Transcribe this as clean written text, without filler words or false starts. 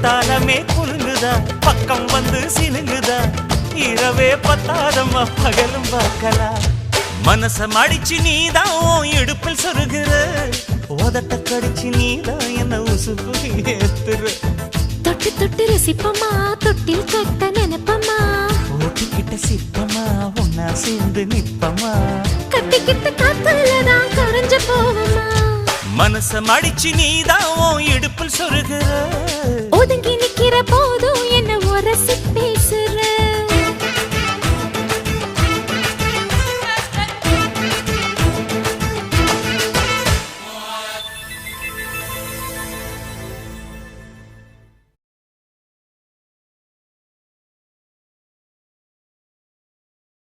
குத்தாலமே குலுங்குதா பக்கம் வந்து சினுங்குதா இரவே பத்தாதம்மா பகலும் பார்க்கலாம் மனச மடிச்சு நீதான் இடுப்பில் சொருகிற உதட்ட கடிச்சு நீதான் என்ன உசுப்பு ஏத்துற தொட்டு தொட்டு ரசிப்பமா தொட்டில் கட்ட நினைப்பமா ஓட்டிக்கிட்ட சிப்பமா ஒன்னா சேர்ந்து நிப்பமா கட்டிக்கிட்ட காத்துலதான் கரைஞ்சு போவமா மனச மடிச்சு நீதான் இடுப்பில் சொருகிற